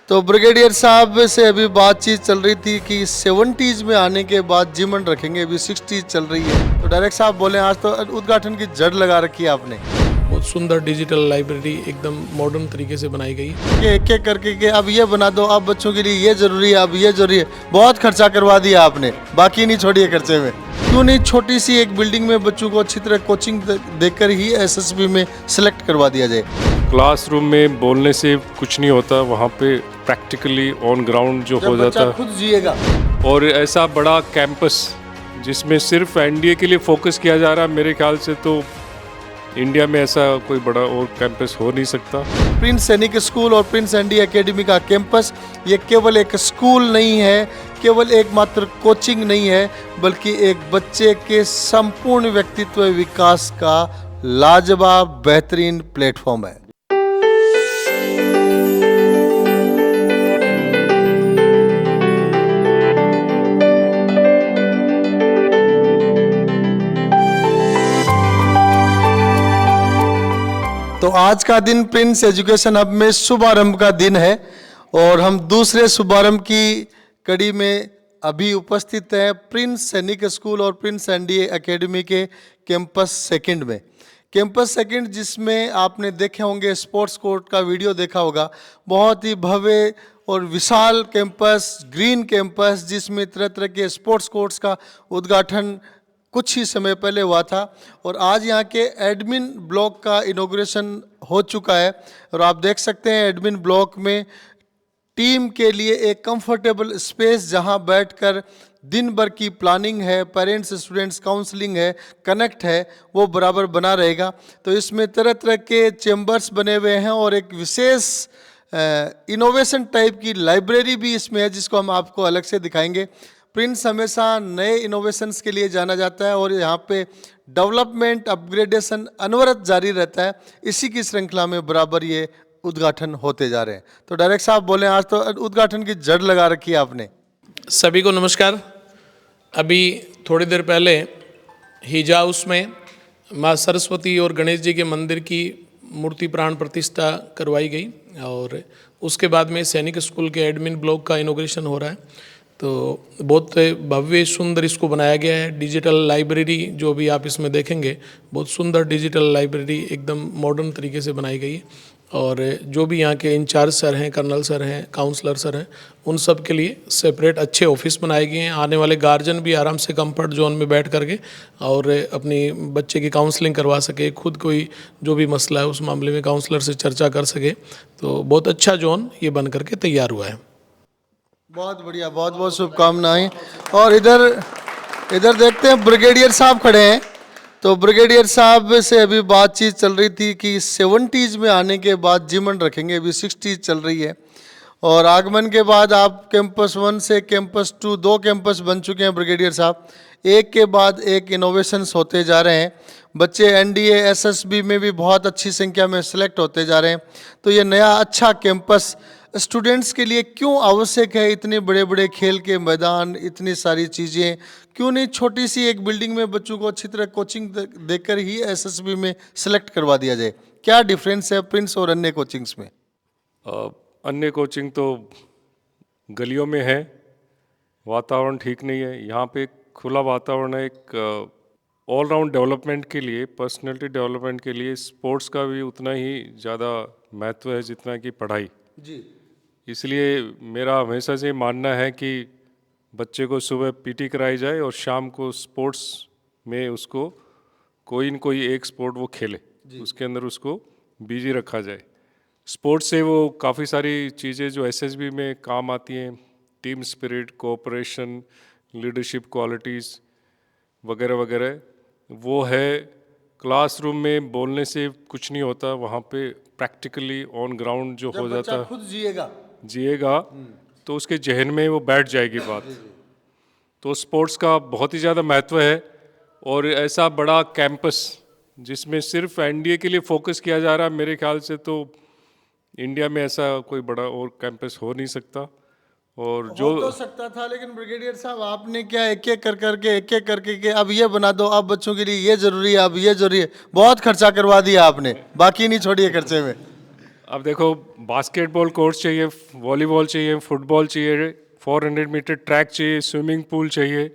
तो ब्रिगेडियर साहब से अभी बातचीत चल रही थी कि 70s में आने के बाद जीवन रखेंगे, अभी 60s चल रही है। तो डायरेक्ट साहब बोले आज तो उद्घाटन की जड़ लगा रखी है आपने। बहुत सुंदर डिजिटल लाइब्रेरी एकदम मॉडर्न तरीके से बनाई गई। कि एक एक करके कि अब ये बना दो, अब बच्चों के लिए ये जरूरी है, अब ये जरूरी है। बहुत खर्चा करवा दिया आपने, बाकी नहीं छोड़िए खर्चे में। क्यों नहीं छोटी सी एक बिल्डिंग में बच्चों को अच्छी तरह कोचिंग देकर ही एसएसबी में सिलेक्ट करवा दिया जाए। क्लासरूम में बोलने से कुछ नहीं होता, वहाँ पे प्रैक्टिकली ऑन ग्राउंड जो हो जाता है खुद जिएगा। और ऐसा बड़ा कैंपस जिसमें सिर्फ एनडीए के लिए फोकस किया जा रहा है, मेरे ख्याल से तो इंडिया में ऐसा कोई बड़ा और कैंपस हो नहीं सकता। प्रिंस सैनिक स्कूल और प्रिंस एनडी एकेडमी का कैंपस ये केवल एक स्कूल नहीं है, केवल एक मात्र कोचिंग नहीं है, बल्कि एक बच्चे के संपूर्ण व्यक्तित्व विकास का लाजवाब बेहतरीन प्लेटफॉर्म है। तो आज का दिन प्रिंस एजुकेशन हब में शुभारंभ का दिन है और हम दूसरे शुभारंभ की कड़ी में अभी उपस्थित हैं प्रिंस सैनिक स्कूल और प्रिंस एनडीए एकेडमी के कैंपस सेकंड में। कैंपस सेकंड जिसमें आपने देखे होंगे, स्पोर्ट्स कोर्ट का वीडियो देखा होगा, बहुत ही भव्य और विशाल कैंपस, ग्रीन कैंपस जिसमें तरह तरह के स्पोर्ट्स कोर्ट्स का उद्घाटन कुछ ही समय पहले हुआ था और आज यहाँ के एडमिन ब्लॉक का इनॉग्रेशन हो चुका है। और आप देख सकते हैं एडमिन ब्लॉक में टीम के लिए एक कंफर्टेबल स्पेस जहाँ बैठकर दिन भर की प्लानिंग है, पेरेंट्स स्टूडेंट्स काउंसलिंग है, कनेक्ट है, वो बराबर बना रहेगा। तो इसमें तरह तरह के चेम्बर्स बने हुए हैं और एक विशेष इनोवेशन टाइप की लाइब्रेरी भी इसमें है जिसको हम आपको अलग से दिखाएंगे। प्रिंस हमेशा नए इनोवेशंस के लिए जाना जाता है और यहाँ पे डेवलपमेंट, अपग्रेडेशन अनवरत जारी रहता है। इसी की श्रृंखला में बराबर ये उद्घाटन होते जा रहे हैं। तो डायरेक्ट साहब बोले आज तो उद्घाटन की जड़ लगा रखी है आपने। सभी को नमस्कार। अभी थोड़ी देर पहले हिजा हाउस में माँ सरस्वती और गणेश जी के मंदिर की मूर्ति प्राण प्रतिष्ठा करवाई गई और उसके बाद में सैनिक स्कूल के एडमिन ब्लॉक का इनॉग्रेशन हो रहा है। तो बहुत भव्य सुंदर इसको बनाया गया है। डिजिटल लाइब्रेरी जो भी आप इसमें देखेंगे, बहुत सुंदर डिजिटल लाइब्रेरी एकदम मॉडर्न तरीके से बनाई गई है और जो भी यहाँ के इंचार्ज सर हैं, कर्नल सर हैं, काउंसलर सर हैं, उन सब के लिए सेपरेट अच्छे ऑफिस बनाए गए हैं। आने वाले गार्जियन भी आराम से कंफर्ट जोन में बैठ करके और अपनी बच्चे की काउंसलिंग करवा सके, खुद कोई जो भी मसला है उस मामले में काउंसलर से चर्चा कर सके। तो बहुत अच्छा जोन ये बन करके तैयार हुआ है। बहुत बढ़िया, बहुत बहुत शुभकामनाएं। और इधर देखते हैं ब्रिगेडियर साहब खड़े हैं। तो ब्रिगेडियर साहब से अभी बातचीत चल रही थी कि 70s में आने के बाद जीवन रखेंगे, अभी 60s चल रही है और आगमन के बाद आप कैंपस 1 से कैंपस 2 दो कैंपस बन चुके हैं ब्रिगेडियर साहब। एक के बाद एक इनोवेशंस होते जा रहे हैं। बच्चे एनडीए एसएसबी में भी बहुत अच्छी संख्या में सिलेक्ट होते जा रहे हैं। तो ये नया अच्छा कैंपस स्टूडेंट्स के लिए क्यों आवश्यक है? इतने बड़े बड़े खेल के मैदान, इतनी सारी चीज़ें, क्यों नहीं छोटी सी एक बिल्डिंग में बच्चों को अच्छी तरह कोचिंग देकर ही एसएसबी में सिलेक्ट करवा दिया जाए? क्या डिफरेंस है प्रिंस और अन्य कोचिंग्स में? अन्य कोचिंग तो गलियों में है, वातावरण ठीक नहीं है। यहाँ पे एक खुला वातावरण है, एक ऑलराउंड डेवलपमेंट के लिए, पर्सनैलिटी डेवलपमेंट के लिए स्पोर्ट्स का भी उतना ही ज़्यादा महत्व है जितना कि पढ़ाई जी। इसलिए मेरा हमेशा से मानना है कि बच्चे को सुबह पीटी कराई जाए और शाम को स्पोर्ट्स में उसको कोई न कोई एक स्पोर्ट वो खेले, उसके अंदर उसको बिजी रखा जाए। स्पोर्ट्स से वो काफ़ी सारी चीज़ें जो एसएसबी में काम आती हैं, team spirit, cooperation, leadership qualities वगैरह वगैरह, वो है। क्लासरूम में बोलने से कुछ नहीं होता, वहाँ पे प्रैक्टिकली ऑन ग्राउंड जो हो जाता है, खुद जिएगा तो उसके जहन में वो बैठ जाएगी बात। तो स्पोर्ट्स का बहुत ही ज़्यादा महत्व है और ऐसा बड़ा कैंपस जिसमें सिर्फ एनडीए के लिए फोकस किया जा रहा है, मेरे ख्याल से तो इंडिया में ऐसा कोई बड़ा और कैंपस हो नहीं सकता। और जो हो तो सकता था, लेकिन ब्रिगेडियर साहब आपने क्या एक एक करके कि अब ये बना दो, अब बच्चों के लिए ये जरूरी है, अब ये जरूरी है। बहुत खर्चा करवा दिया आपने, बाकी नहीं छोड़िए खर्चे में। अब देखो, बास्केटबॉल कोर्ट चाहिए, वॉलीबॉल चाहिए, फुटबॉल चाहिए, 400 मीटर ट्रैक चाहिए, स्विमिंग पूल चाहिए,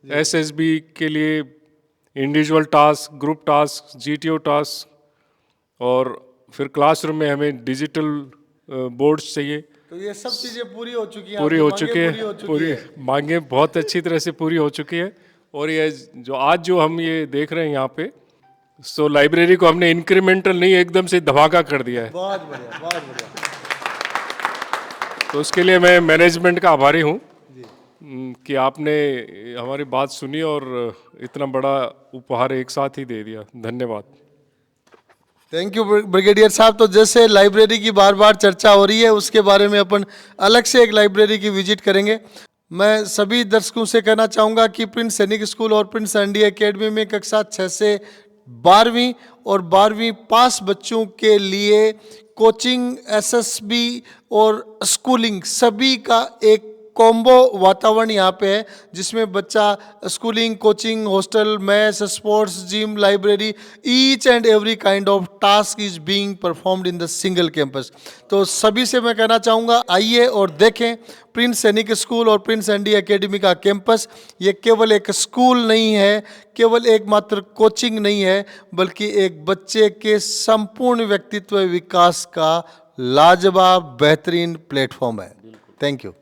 एसएसबी के लिए individual task, group task, GTO task, और फिर क्लासरूम में हमें डिजिटल बोर्ड्स चाहिए। तो ये सब चीजें पूरी हो चुकी हैं, पूरी आपकी हो मांगें चुकी है, पूरी हो चुकी पूरी है। मांगे बहुत अच्छी तरह से पूरी हो चुकी है। और ये जो आज जो हम ये देख रहे हैं यहाँ पे, सो लाइब्रेरी को हमने इंक्रीमेंटल नहीं, एकदम से धमाका कर दिया है। बहुत बढ़िया, बहुत बढ़िया। तो उसके लिए मैं मैनेजमेंट का आभारी हूँ कि आपने हमारी बात सुनी और इतना बड़ा उपहार एक साथ ही दे दिया। धन्यवाद। थैंक यू ब्रिगेडियर साहब। तो जैसे लाइब्रेरी की बार बार चर्चा हो रही है, उसके बारे में अपन अलग से एक लाइब्रेरी की विजिट करेंगे। मैं सभी दर्शकों से कहना चाहूँगा कि प्रिंस सैनिक स्कूल और प्रिंस एनडीए एकेडमी में कक्षा 6 से 12वीं और 12वीं पास बच्चों के लिए कोचिंग, एसएसबी और स्कूलिंग सभी का एक कॉम्बो वातावरण यहाँ पे है, जिसमें बच्चा schooling, coaching, hostel, maths, sports, gym, library, each and every kind of task is being performed in the single campus. तो सभी से मैं कहना चाहूँगा, आइए और देखें प्रिंस सैनिक स्कूल और प्रिंस एनडीए एकेडमी का कैंपस। ये केवल एक स्कूल नहीं है, केवल एक मात्र कोचिंग नहीं है, बल्कि एक बच्चे के संपूर्ण व्यक्तित्व विकास का लाजवाब बेहतरीन प्लेटफॉर्म है। Thank you.